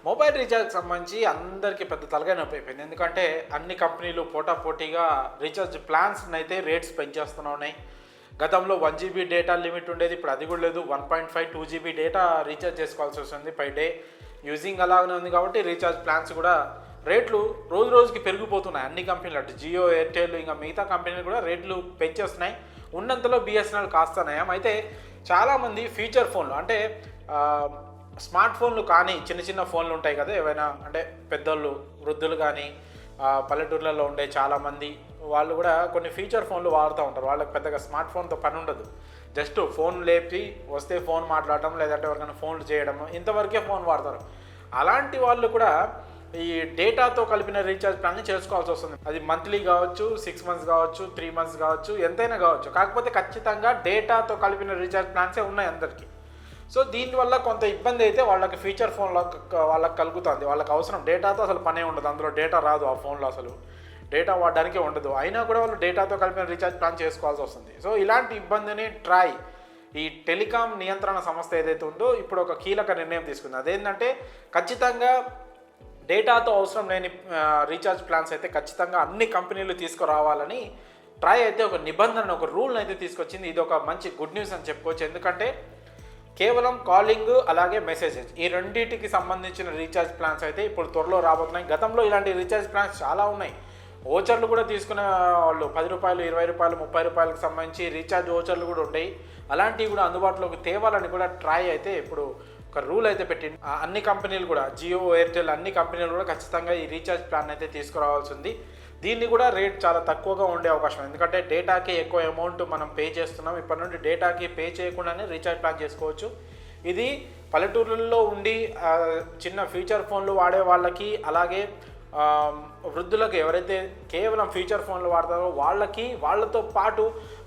Mobile రీఛార్జ్కి సంబంధించి అందరికీ పెద్ద తలకాయ నొప్పి అయిపోయింది. ఎందుకంటే అన్ని కంపెనీలు పోటాపోటీగా రీఛార్జ్ ప్లాన్స్ని అయితే రేట్స్ పెంచేస్తూనే ఉన్నాయి. గతంలో 1 GB డేటా లిమిట్ ఉండేది, ఇప్పుడు అది కూడా లేదు. 1.5 2 GB డేటా రీఛార్జ్ చేసుకోవాల్సి వస్తుంది పై డే. యూజింగ్ అలాగనే ఉంది కాబట్టి రీఛార్జ్ ప్లాన్స్ కూడా రేట్లు రోజు రోజుకి పెరిగిపోతున్నాయి. అన్ని కంపెనీలు అటు జియో, ఎయిర్టెల్ ఇంకా మిగతా కంపెనీలు కూడా రేట్లు పెంచేస్తున్నాయి. ఉన్నంతలో బిఎస్ఎన్ఎల్ కాస్తున్నాయి. అయితే చాలామంది ఫీచర్ ఫోన్లు అంటే స్మార్ట్ ఫోన్లు కానీ చిన్న చిన్న ఫోన్లు ఉంటాయి కదా, ఏవైనా అంటే పెద్దోళ్ళు వృద్ధులు కానీ పల్లెటూర్లలో ఉండే చాలామంది వాళ్ళు కూడా కొన్ని ఫీచర్ ఫోన్లు వాడుతూ ఉంటారు. వాళ్ళకి పెద్దగా స్మార్ట్ ఫోన్తో పని ఉండదు. జస్ట్ ఫోన్ లేపి వస్తే ఫోన్ మాట్లాడటం, లేదంటే ఎవరికైనా ఫోన్లు చేయడం, ఇంతవరకే ఫోన్ వాడతారు. అలాంటి వాళ్ళు కూడా ఈ డేటాతో కలిపిన రీఛార్జ్ ప్లాన్ని చేసుకోవాల్సి వస్తుంది. అది మంత్లీ కావచ్చు, 6 months కావచ్చు, 3 months కావచ్చు, ఎంతైనా కావచ్చు. కాకపోతే ఖచ్చితంగా డేటాతో కలిపిన రీఛార్జ్ ప్లాన్సే ఉన్నాయి అందరికీ. సో దీనివల్ల కొంత ఇబ్బంది అయితే వాళ్ళకి ఫీచర్ ఫోన్లో వాళ్ళకి కలుగుతుంది. వాళ్ళకి అవసరం డేటాతో అసలు పనే ఉండదు. అందులో డేటా రాదు, ఆ ఫోన్లో అసలు డేటా వాడడానికే ఉండదు. అయినా కూడా వాళ్ళు డేటాతో కలిపిన రీఛార్జ్ ప్లాన్ చేసుకోవాల్సి వస్తుంది. సో ఇలాంటి ఇబ్బందిని ఈ టెలికాం నియంత్రణ సంస్థ ఏదైతే ఉందో ఇప్పుడు ఒక కీలక నిర్ణయం తీసుకుంది. అదేంటంటే ఖచ్చితంగా డేటాతో అవసరం లేని రీఛార్జ్ ప్లాన్స్ అయితే ఖచ్చితంగా అన్ని కంపెనీలు తీసుకురావాలని ట్రై అయితే ఒక నిబంధన, ఒక రూల్ని అయితే తీసుకొచ్చింది. ఇది ఒక మంచి గుడ్ న్యూస్ అని చెప్పుకోవచ్చు. ఎందుకంటే కేవలం కాలింగ్ అలాగే మెసేజెస్ ఈ రెండింటికి సంబంధించిన రీఛార్జ్ ప్లాన్స్ అయితే ఇప్పుడు త్వరలో రాబోతున్నాయి. గతంలో ఇలాంటి రీఛార్జ్ ప్లాన్స్ చాలా ఉన్నాయి. ఓచర్లు కూడా తీసుకునే వాళ్ళు 10 రూపాయలు, 20 రూపాయలు, 30 రూపాయలకు సంబంధించి రీఛార్జ్ ఓచర్లు కూడా ఉంటాయి. అలాంటివి కూడా అందుబాటులోకి తేవాలని కూడా ట్రై అయితే ఇప్పుడు ఒక రూల్ అయితే పెట్టింది. అన్ని కంపెనీలు కూడా జియో, ఎయిర్టెల్ అన్ని కంపెనీలు కూడా ఖచ్చితంగా ఈ రీఛార్జ్ ప్లాన్ అయితే తీసుకురావాల్సి ఉంది. దీన్ని కూడా రేట్ చాలా తక్కువగా ఉండే అవకాశం. ఎందుకంటే డేటాకి ఎక్కువ అమౌంట్ మనం పే చేస్తున్నాం. ఇప్పటి నుండి డేటాకి పే చేయకుండానే రీఛార్జ్ ప్లాన్ చేసుకోవచ్చు. ఇది పల్లెటూరుల్లో ఉండి చిన్న ఫీచర్ ఫోన్లు వాడే వాళ్ళకి, అలాగే వృద్ధులకు ఎవరైతే కేవలం ఫీచర్ ఫోన్లు వాడతారో వాళ్ళతో పాటు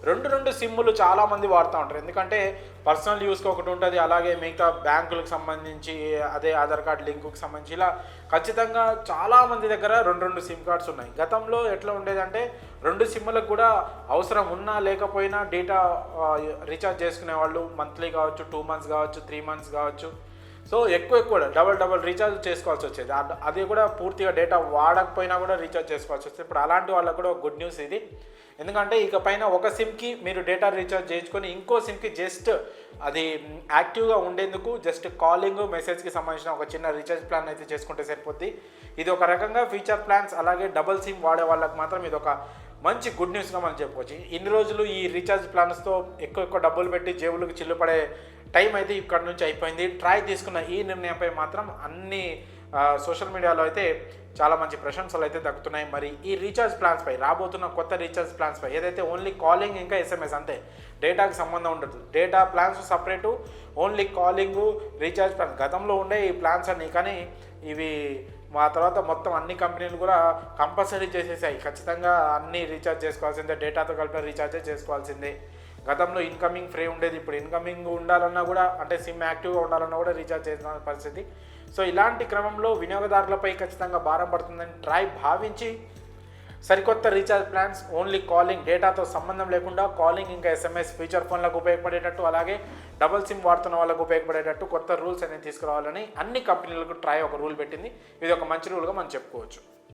రెండు సిమ్ములు చాలామంది వాడుతూ ఉంటారు. ఎందుకంటే పర్సనల్ యూస్కి ఒకటి ఉంటుంది, అలాగే మిగతా బ్యాంకులకు సంబంధించి అదే ఆధార్ కార్డ్ లింకుకి సంబంధించి ఇలా ఖచ్చితంగా చాలామంది దగ్గర రెండు సిమ్ కార్డ్స్ ఉన్నాయి. గతంలో ఎట్లా ఉండేదంటే 2 సిమ్ములకు కూడా అవసరం ఉన్నా లేకపోయినా డేటా రీఛార్జ్ చేసుకునే వాళ్ళు మంత్లీ కావచ్చు, 2 months కావచ్చు, 3 months కావచ్చు. సో ఎక్కువ డబల్ రీఛార్జ్ చేసుకోవాల్సి వచ్చేది. అది కూడా పూర్తిగా డేటా వాడకపోయినా కూడా రీఛార్జ్ చేసుకోవాల్సి వస్తుంది. ఇప్పుడు అలాంటి వాళ్ళకు కూడా గుడ్ న్యూస్ ఇది. ఎందుకంటే ఇకపైన ఒక సిమ్కి మీరు డేటా రీఛార్జ్ చేయించుకొని ఇంకో సిమ్కి జస్ట్ అది యాక్టివ్గా ఉండేందుకు జస్ట్ కాలింగ్, మెసేజ్కి సంబంధించిన ఒక చిన్న రీఛార్జ్ ప్లాన్ అయితే చేసుకుంటే సరిపోద్ది. ఇది ఒక రకంగా ఫీచర్ ప్లాన్స్ అలాగే డబల్ సిమ్ వాడే వాళ్ళకి మాత్రం ఇది ఒక మంచి గుడ్ న్యూస్గా మనం చెప్పుకోవచ్చు. ఇన్ని రోజులు ఈ రీఛార్జ్ ప్లాన్స్తో ఎక్కువ డబ్బులు పెట్టి జేబులకు చిల్లుపడే టైం అయితే ఇక్కడ నుంచి అయిపోయింది. ట్రై తీసుకున్న ఈ నిర్ణయంపై మాత్రం అన్ని సోషల్ మీడియాలో అయితే చాలా మంచి ప్రశంసలు అయితే దక్కుతున్నాయి. మరి ఈ రీఛార్జ్ ప్లాన్స్పై, రాబోతున్న కొత్త రీఛార్జ్ ప్లాన్స్పై ఏదైతే ఓన్లీ కాలింగ్ ఇంకా SMS అంతే, డేటాకి సంబంధం ఉండదు. Data plans separate, only calling recharge plan గతంలో ఉండే ఈ ప్లాన్స్ అన్నీ. కానీ ఇవి మా తర్వాత మొత్తం అన్ని కంపెనీలు కూడా కంపల్సరీ చేసేసాయి. ఖచ్చితంగా అన్నీ రీఛార్జ్ చేసుకోవాల్సిందే, డేటాతో కలిపిన రీఛార్జే చేసుకోవాల్సిందే. గతంలో ఇన్కమింగ్ ఫ్రీ ఉండేది, ఇప్పుడు ఇన్కమింగ్ ఉండాలన్నా కూడా అంటే సిమ్ యాక్టివ్గా ఉండాలన్నా కూడా రీఛార్జ్ చేసిన పరిస్థితి. సో ఇలాంటి క్రమంలో వినియోగదారులపై ఖచ్చితంగా భారం పడుతుందని ట్రై భావించి సరికొత్త రీఛార్జ్ ప్లాన్స్ ఓన్లీ కాలింగ్, డేటాతో సంబంధం లేకుండా కాలింగ్ ఇంకా SMS ఫీచర్ ఫోన్లకు ఉపయోగపడేటట్టు, అలాగే డబుల్ సిమ్ వాడుతున్న వాళ్ళకు ఉపయోగపడేటట్టు కొత్త రూల్స్ అనేది తీసుకురావాలని అన్ని కంపెనీలకు ట్రై ఒక రూల్ పెట్టింది. ఇది ఒక మంచి రూల్గా మనం చెప్పుకోవచ్చు.